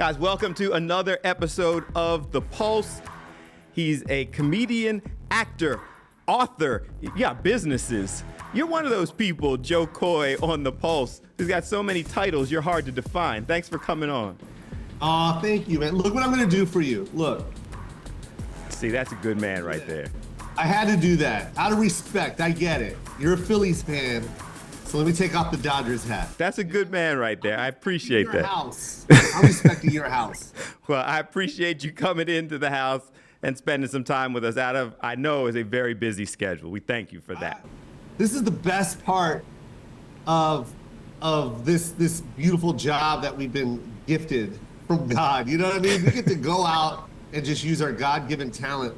Guys, welcome to another episode of The Pulse. He's a comedian, actor, author. Yeah, businesses. You're one of those people, Jo Koy, on The Pulse, who's got so many titles you're hard to define. Thanks for coming on. Aw, thank you, man. Look what I'm going to do for you. Look. See, that's a good man right there. I had to do that. Out of respect, I get it. You're a Phillies fan, so let me take off the Dodgers hat. That's a good man right there. I appreciate that. Your house. I'm respecting your house. Well, I appreciate you coming into the house and spending some time with us out of, I know, is a very busy schedule. We thank you for that. This is the best part of this beautiful job that we've been gifted from God. You know what I mean? We get to go out and just use our God-given talent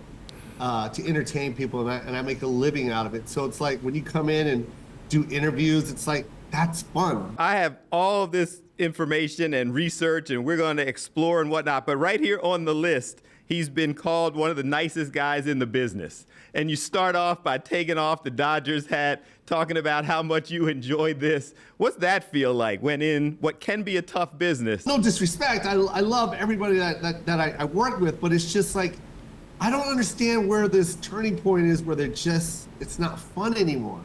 to entertain people, and I make a living out of it. So it's like when you come in and do interviews, it's like, that's fun. I have all this information and research, and we're going to explore and whatnot, but right here on the list, he's been called one of the nicest guys in the business. And you start off by taking off the Dodgers hat, talking about how much you enjoyed this. What's that feel like when in what can be a tough business? No disrespect, I love everybody that I work with, but it's just like, I don't understand where this turning point is where it's not fun anymore.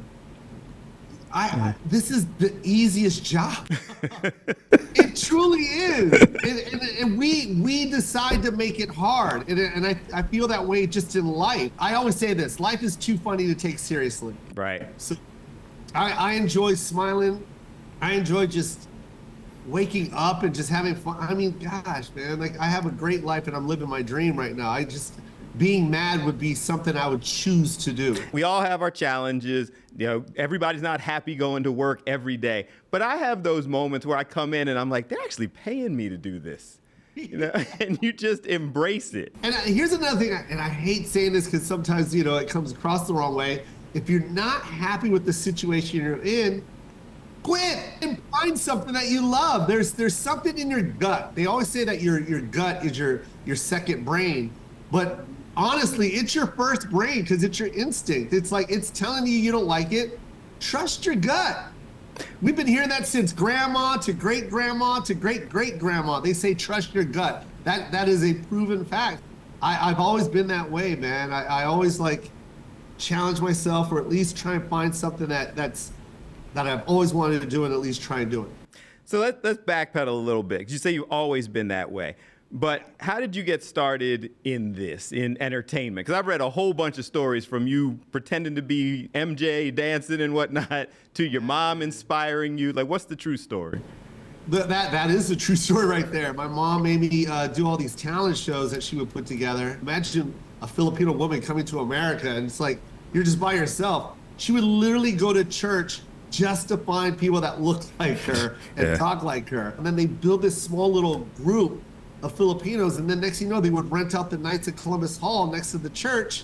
This is the easiest job. It truly is. And we decide to make it hard. And I feel that way just in life. I always say this, life is too funny to take seriously. Right. So I enjoy smiling. I enjoy just waking up and just having fun. I mean, gosh, man, like I have a great life and I'm living my dream right now. Being mad would be something I would choose to do. We all have our challenges. You know, everybody's not happy going to work every day. But I have those moments where I come in and I'm like, they're actually paying me to do this. You know, and you just embrace it. And here's another thing, and I hate saying this because sometimes, you know, it comes across the wrong way. If you're not happy with the situation you're in, quit and find something that you love. There's something in your gut. They always say that your gut is your second brain, but honestly, it's your first brain because it's your instinct. It's like it's telling you don't like it. Trust your gut. We've been hearing that since grandma to great-grandma to great-great-grandma. They say trust your gut. That is a proven fact. I've always been that way, man. I always like challenge myself or at least try and find something that I've always wanted to do and at least try and do it. So let's backpedal a little bit. 'Cause you say you've always been that way. But how did you get started in entertainment? Because I've read a whole bunch of stories from you pretending to be MJ, dancing and whatnot, to your mom inspiring you. Like, what's the true story? That is the true story right there. My mom made me do all these talent shows that she would put together. Imagine a Filipino woman coming to America, and it's like, you're just by yourself. She would literally go to church just to find people that looked like her and talk like her. And then they build this small little group of Filipinos, and then next thing you know, they would rent out the nights at Columbus Hall next to the church,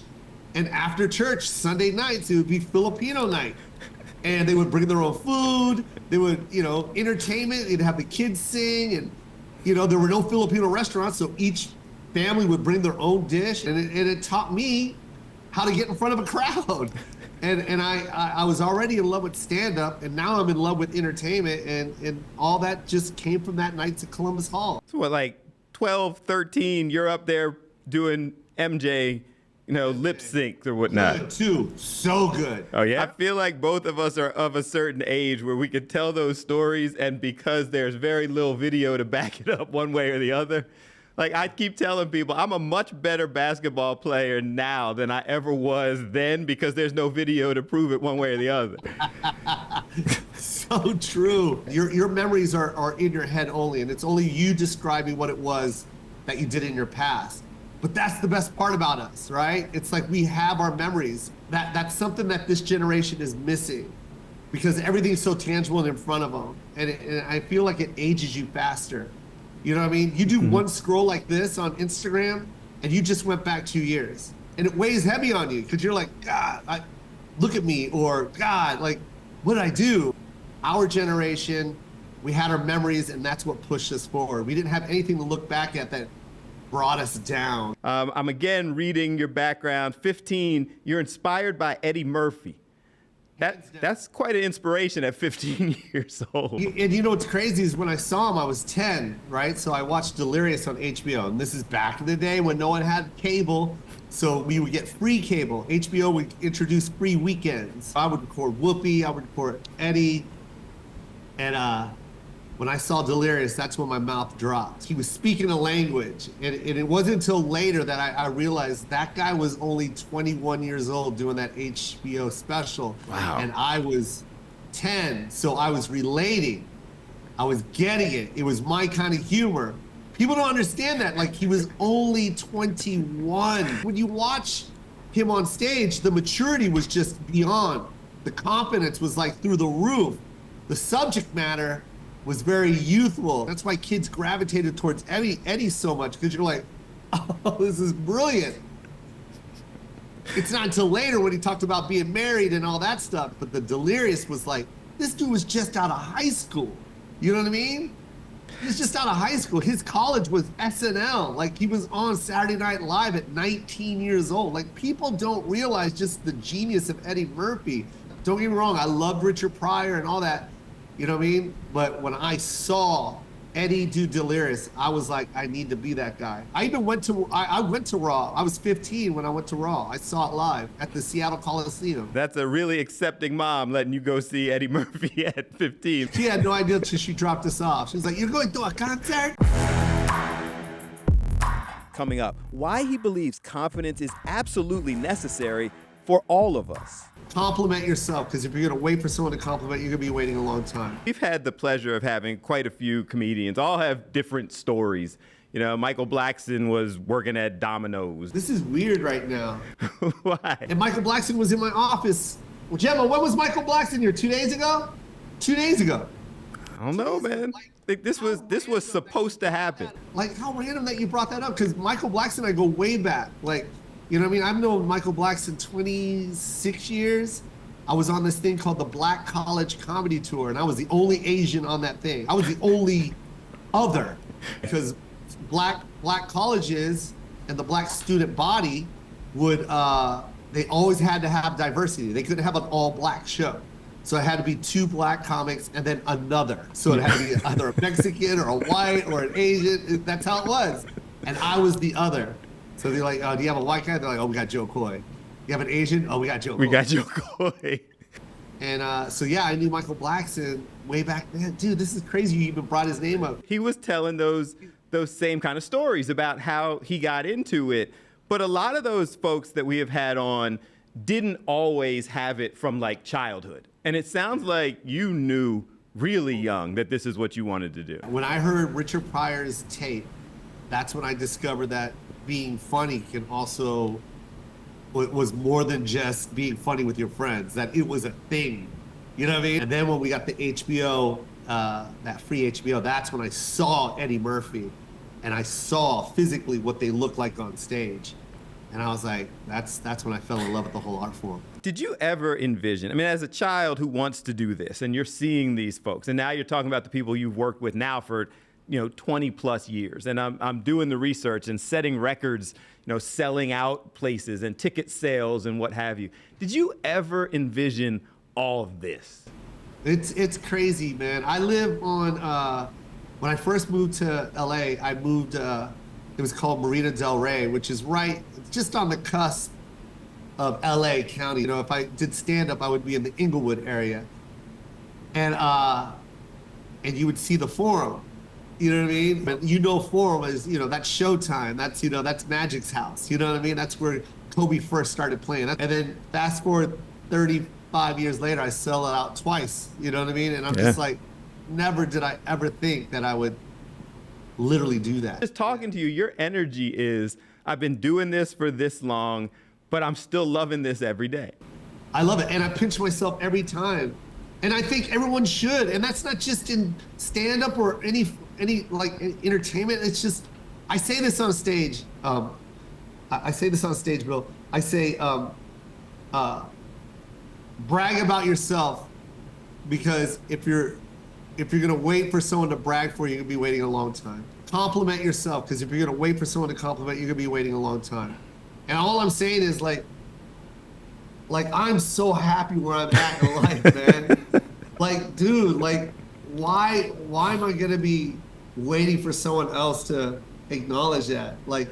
and after church, Sunday nights, it would be Filipino night. And they would bring their own food, they would, you know, entertainment, they'd have the kids sing, and, you know, there were no Filipino restaurants, so each family would bring their own dish, and it taught me how to get in front of a crowd. And I was already in love with stand-up, and now I'm in love with entertainment, and all that just came from that nights at Columbus Hall. So what, like 12, 13, you're up there doing MJ, you know, lip sync or whatnot. Good too, so good. Oh yeah? I feel like both of us are of a certain age where we could tell those stories, and because there's very little video to back it up one way or the other, like I keep telling people, I'm a much better basketball player now than I ever was then because there's no video to prove it one way or the other. So true. Your memories are in your head only, and it's only you describing what it was that you did in your past. But that's the best part about us, right? It's like we have our memories. That's something that this generation is missing because everything's so tangible and in front of them. And I feel like it ages you faster. You know what I mean? You do one scroll like this on Instagram, and you just went back 2 years. And it weighs heavy on you because you're like, God, look at me, or God, like, what did I do? Our generation, we had our memories, and that's what pushed us forward. We didn't have anything to look back at that brought us down. I'm again reading your background. 15, you're inspired by Eddie Murphy. That's quite an inspiration at 15 years old. And you know what's crazy is when I saw him, I was 10, right? So I watched Delirious on HBO, and this is back in the day when no one had cable, so we would get free cable. HBO would introduce free weekends. I would record Whoopi, I would record Eddie, and when I saw Delirious, that's when my mouth dropped. He was speaking a language, and it wasn't until later that I realized that guy was only 21 years old doing that HBO special. Wow. And I was 10, so I was relating. I was getting it. It was my kind of humor. People don't understand that. Like, he was only 21. When you watch him on stage, the maturity was just beyond. The confidence was like through the roof. The subject matter was very youthful. That's why kids gravitated towards Eddie so much, because you're like, oh, this is brilliant. It's not until later when he talked about being married and all that stuff, but the Delirious was like, this dude was just out of high school. You know what I mean? He was just out of high school. His college was SNL. Like, he was on Saturday Night Live at 19 years old. Like, people don't realize just the genius of Eddie Murphy. Don't get me wrong, I loved Richard Pryor and all that. You know what I mean? But when I saw Eddie do Delirious, I was like, I need to be that guy. I even went to Raw. I was 15 when I went to Raw. I saw it live at the Seattle Coliseum. That's a really accepting mom letting you go see Eddie Murphy at 15. She had no idea until she dropped us off. She was like, you're going to a concert? Coming up, why he believes confidence is absolutely necessary for all of us. Compliment yourself, because if you're going to wait for someone to compliment, you're going to be waiting a long time. We've had the pleasure of having quite a few comedians, all have different stories. You know, Michael Blackson was working at Domino's. This is weird right now. Why? And Michael Blackson was in my office. Well, Gemma, when was Michael Blackson here? 2 days ago? 2 days ago. I don't know, man. Like, this was supposed to happen. Like, how random that you brought that up, because Michael Blackson and I go way back. Like, you know what I mean? I've known Michael Blackson 26 years. I was on this thing called the Black College Comedy Tour, and I was the only Asian on that thing. I was the only other, because black colleges and the black student body would, they always had to have diversity. They couldn't have an all-black show. So it had to be 2 black comics and then another. So it had to be either a Mexican or a white or an Asian. That's how it was. And I was the other. So they're like, do you have a white guy? They're like, oh, we got Jo Koy. You have an Asian? Oh, we got Jo Koy. We got Jo Koy. And so, yeah, I knew Michael Blackson way back then. Dude, this is crazy. You even brought his name up. He was telling those same kind of stories about how he got into it. But a lot of those folks that we have had on didn't always have it from, like, childhood. And it sounds like you knew really young that this is what you wanted to do. When I heard Richard Pryor's tape, that's when I discovered that being funny can also was more than just being funny with your friends, that it was a thing. You know what I mean? And then when we got the HBO, that free HBO, that's when I saw Eddie Murphy, and I saw physically what they looked like on stage. And I was like, that's when I fell in love with the whole art form. Did you ever envision, I mean, as a child who wants to do this, and you're seeing these folks, and now you're talking about the people you've worked with now for 20 plus years, and I'm doing the research and setting records, selling out places and ticket sales and what have you. Did you ever envision all of this? It's crazy, man. I live on, when I first moved to LA, I moved, it was called Marina Del Rey, which is just on the cusp of LA County. If I did stand-up, I would be in the Inglewood area. And you would see the Forum. You know what I mean? But Forum is, that's Showtime. That's Magic's house. You know what I mean? That's where Kobe first started playing. And then fast forward 35 years later, I sell it out twice. You know what I mean? And I'm just like, never did I ever think that I would literally do that. Just talking to you, your energy is, I've been doing this for this long, but I'm still loving this every day. I love it. And I pinch myself every time. And I think everyone should. And that's not just in stand-up or any like entertainment. It's just, I say this on stage. I say this on stage, Bill. I say, brag about yourself, because if you're gonna wait for someone to brag for you, you're gonna be waiting a long time. Compliment yourself, because if you're gonna wait for someone to compliment, you're gonna be waiting a long time. And all I'm saying is, like, Like, I'm so happy where I'm at in life, man. Like, dude, like, why am I gonna be waiting for someone else to acknowledge that? Like,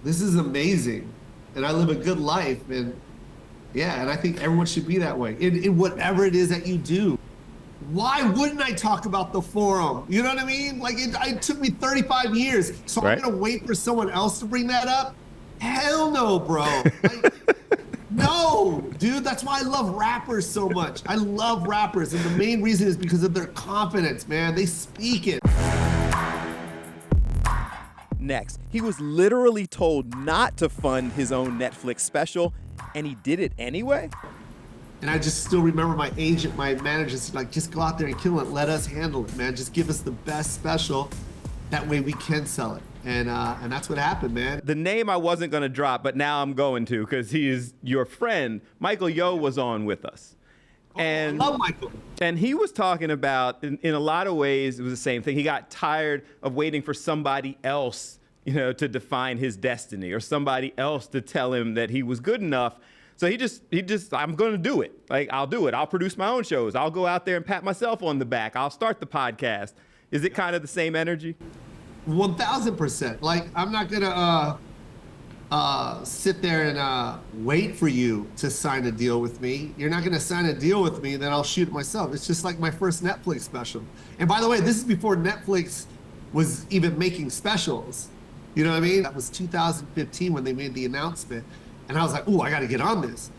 this is amazing, and I live a good life, and yeah, and I think everyone should be that way in whatever it is that you do. Why wouldn't I talk about the forum? You know what I mean? Like, it took me 35 years, so Right. I'm gonna wait for someone else to bring that up? Hell no, bro. Like, no, dude, that's why I love rappers so much. I love rappers, and the main reason is because of their confidence, man. They speak it. Next, he was literally told not to fund his own Netflix special, and he did it anyway? And I just still remember my agent, my manager said, like, just go out there and kill it. Let us handle it, man. Just give us the best special. That way we can sell it. And that's what happened, man. The name I wasn't going to drop, but now I'm going to because he is your friend. Michael Yo was on with us. And I love Michael. And he was talking about, in a lot of ways, it was the same thing. He got tired of waiting for somebody else, to define his destiny or somebody else to tell him that he was good enough. So he just, I'm going to do it. Like, I'll do it. I'll produce my own shows. I'll go out there and pat myself on the back. I'll start the podcast. Is it kind of the same energy? 1000%. Like, I'm not gonna sit there and wait for you to sign a deal with me. You're not gonna sign a deal with me, then I'll shoot it myself. It's just like my first Netflix special. And by the way, this is before Netflix was even making specials. You know what I mean? That was 2015 when they made the announcement. And I was like, ooh, I gotta get on this.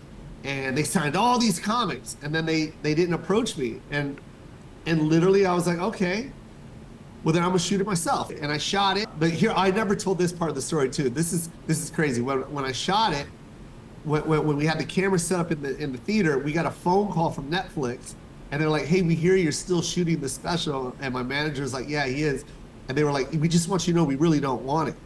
And they signed all these comics, and then they didn't approach me. And literally I was like, okay, well, then I'm gonna shoot it myself. And I shot it. But here, I never told this part of the story too. This is crazy. When I shot it, when we had the camera set up in the theater, we got a phone call from Netflix, and they're like, hey, we hear you're still shooting the special. And my manager's like, yeah, he is. And they were like, we just want you to know we really don't want it.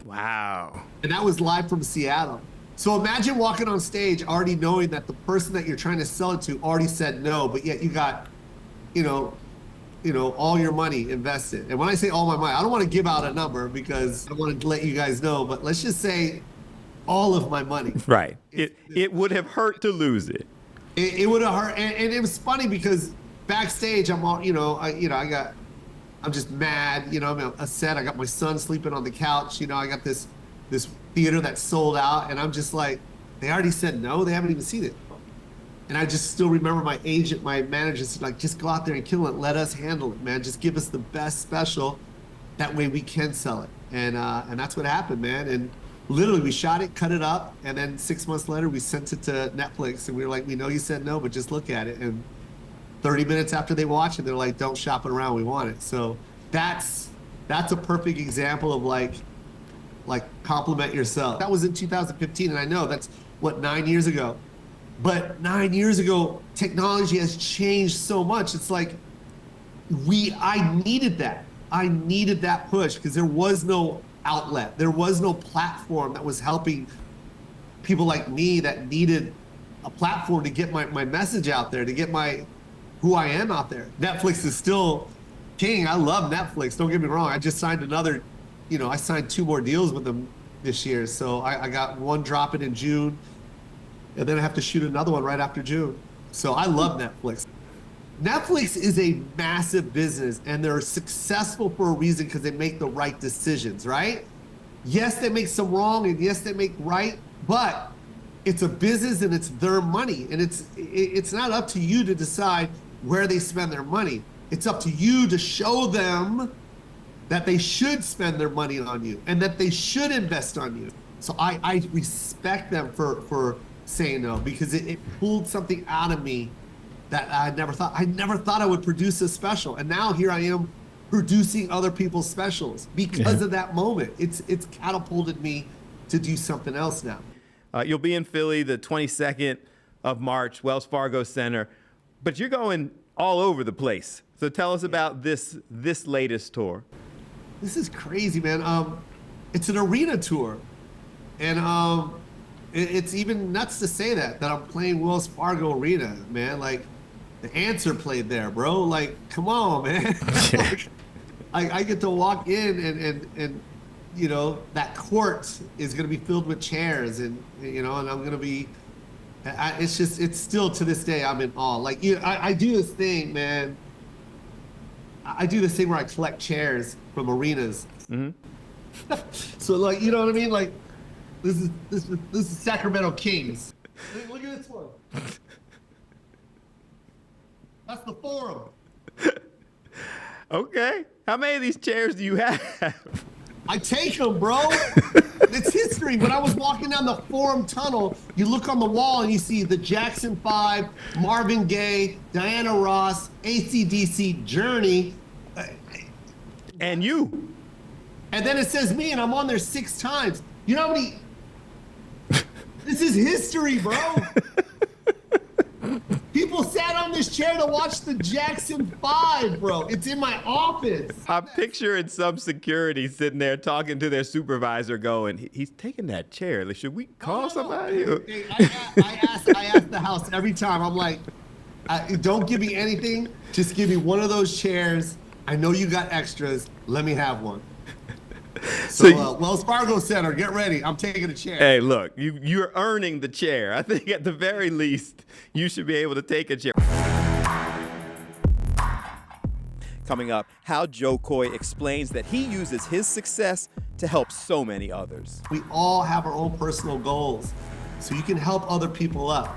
Wow. And that was live from Seattle. So imagine walking on stage already knowing that the person that you're trying to sell it to already said no, but yet you got, all your money invested. And when I say all my money, I don't want to give out a number because I want to let you guys know, but let's just say all of my money. Right. It would have hurt to lose it. It would have hurt. And it was funny because backstage, I'm all, I'm just mad, I'm upset. I got my son sleeping on the couch. I got this theater that's sold out, and I'm just like, they already said no. They haven't even seen it. And I just still remember my agent, my manager said, like, just go out there and kill it. Let us handle it, man. Just give us the best special. That way we can sell it. And that's what happened, man. And literally we shot it, cut it up, and then 6 months later we sent it to Netflix, and we were like, we know you said no, but just look at it. And 30 minutes after they watch it, they're like, don't shop it around, we want it. So that's a perfect example of like compliment yourself. That was in 2015, and I know that's 9 years ago. But 9 years ago, technology has changed so much. It's like I needed that. I needed that push because there was no outlet. There was no platform that was helping people like me that needed a platform to get my message out there, to get who I am out there. Netflix is still king. I love Netflix. Don't get me wrong. I just signed I signed 2 more deals with them this year. So I got one dropping in June, and then I have to shoot another one right after June. So I love Netflix. Netflix is a massive business, and they're successful for a reason because they make the right decisions, right? Yes, they make some wrong, and yes, they make right, but it's a business and it's their money, and it's not up to you to decide where they spend their money. It's up to you to show them that they should spend their money on you and that they should invest on you. So I respect them for saying no, because it pulled something out of me that I never thought I would produce a special. And now here I am producing other people's specials because of that moment. It's catapulted me to do something else now. You'll be in Philly the 22nd of March, Wells Fargo Center, but you're going all over the place. So tell us about this latest tour. This is crazy, man. It's an arena tour, and it's even nuts to say that I'm playing Wells Fargo Arena, man. Like, the Answer played there, bro. Like, come on, man. I get to walk in and that court is gonna be filled with chairs, and and I'm gonna be It's still to this day, I'm in awe. Like, I do this thing, man. I do this thing where I collect chairs from arenas. Mm-hmm. So, like, you know what I mean? Like, this is Sacramento Kings. Look at this one. That's the Forum. Okay. How many of these chairs do you have? I take them, bro. It's history. When I was walking down the Forum Tunnel, you look on the wall and you see the Jackson 5, Marvin Gaye, Diana Ross, AC/DC, Journey. And you. And then it says me, and I'm on there 6 times. You know how many? This is history, bro. People sat on this chair to watch the Jackson 5, bro. It's in my office. I'm picturing some security sitting there talking to their supervisor going, he's taking that chair. Like, should we call somebody? Hey, I ask the house every time. I'm like, don't give me anything. Just give me one of those chairs. I know you got extras. Let me have one. So Wells Fargo Center, get ready. I'm taking a chair. Hey, look, you're earning the chair. I think at the very least, you should be able to take a chair. Coming up, how Jo Koy explains that he uses his success to help so many others. We all have our own personal goals, so you can help other people up.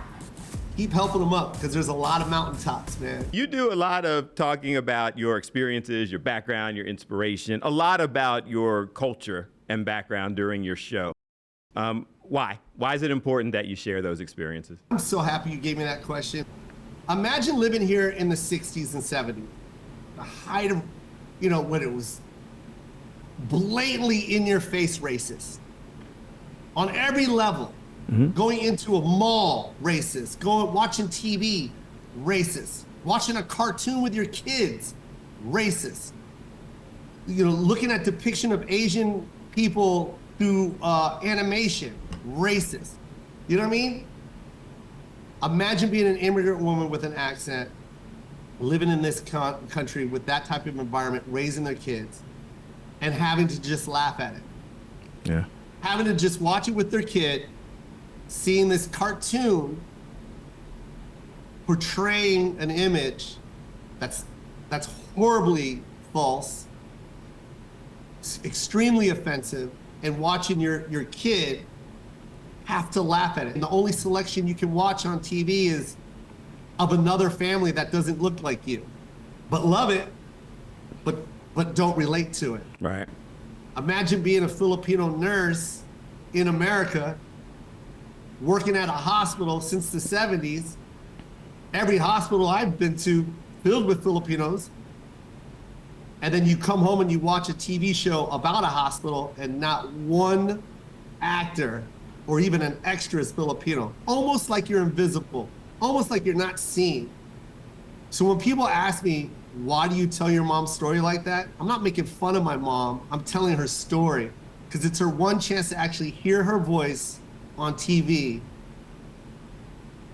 Keep helping them up, because there's a lot of mountaintops, man. You do a lot of talking about your experiences, your background, your inspiration, a lot about your culture and background during your show. Why? Why is it important that you share those experiences? I'm so happy you gave me that question. Imagine living here in the 60s and 70s, the height of, when it was blatantly in your face racist on every level. Mm-hmm. Going into a mall, racist. Watching TV, racist. Watching a cartoon with your kids, racist. Looking at depiction of Asian people through animation, racist. You know what I mean? Imagine being an immigrant woman with an accent, living in this country with that type of environment, raising their kids, and having to just laugh at it. Yeah. Having to just watch it with their kid, seeing this cartoon portraying an image that's horribly false, extremely offensive, and watching your kid have to laugh at it. And the only selection you can watch on TV is of another family that doesn't look like you, but love it, but don't relate to it. Right. Imagine being a Filipino nurse in America, working at a hospital since the 70s. Every hospital I've been to filled with Filipinos. And then you come home and you watch a TV show about a hospital and not one actor or even an extra is Filipino. Almost like you're invisible, almost like you're not seen. So when people ask me, why do you tell your mom's story like that? I'm not making fun of my mom. I'm telling her story because it's her one chance to actually hear her voice on TV.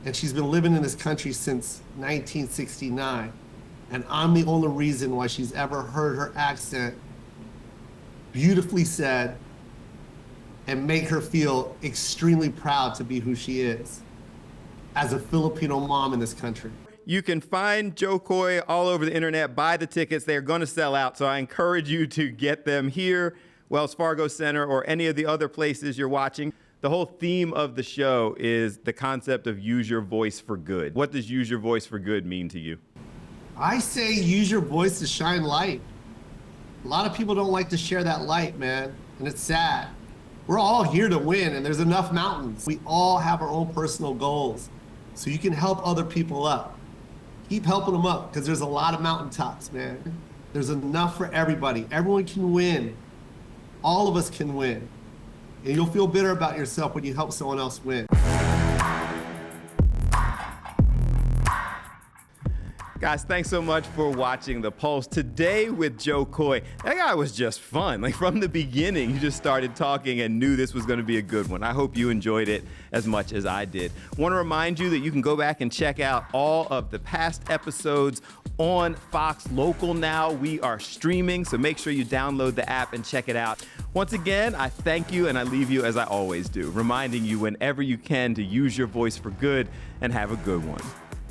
And she's been living in this country since 1969. And I'm the only reason why she's ever heard her accent beautifully said and make her feel extremely proud to be who she is as a Filipino mom in this country. You can find Jo Koy all over the internet. Buy the tickets. They're going to sell out. So I encourage you to get them here, Wells Fargo Center, or any of the other places you're watching. The whole theme of the show is the concept of use your voice for good. What does use your voice for good mean to you? I say use your voice to shine light. A lot of people don't like to share that light, man, and it's sad. We're all here to win, and there's enough mountains. We all have our own personal goals, so you can help other people up. Keep helping them up, because there's a lot of mountaintops, man. There's enough for everybody. Everyone can win. All of us can win. And you'll feel bitter about yourself when you help someone else win. Guys, thanks so much for watching The Pulse. Today with Jo Koy. That guy was just fun. Like from the beginning, you just started talking and knew this was going to be a good one. I hope you enjoyed it as much as I did. Want to remind you that you can go back and check out all of the past episodes on Fox Local now. We are streaming, so make sure you download the app and check it out. Once again, I thank you, and I leave you as I always do, reminding you whenever you can to use your voice for good and have a good one.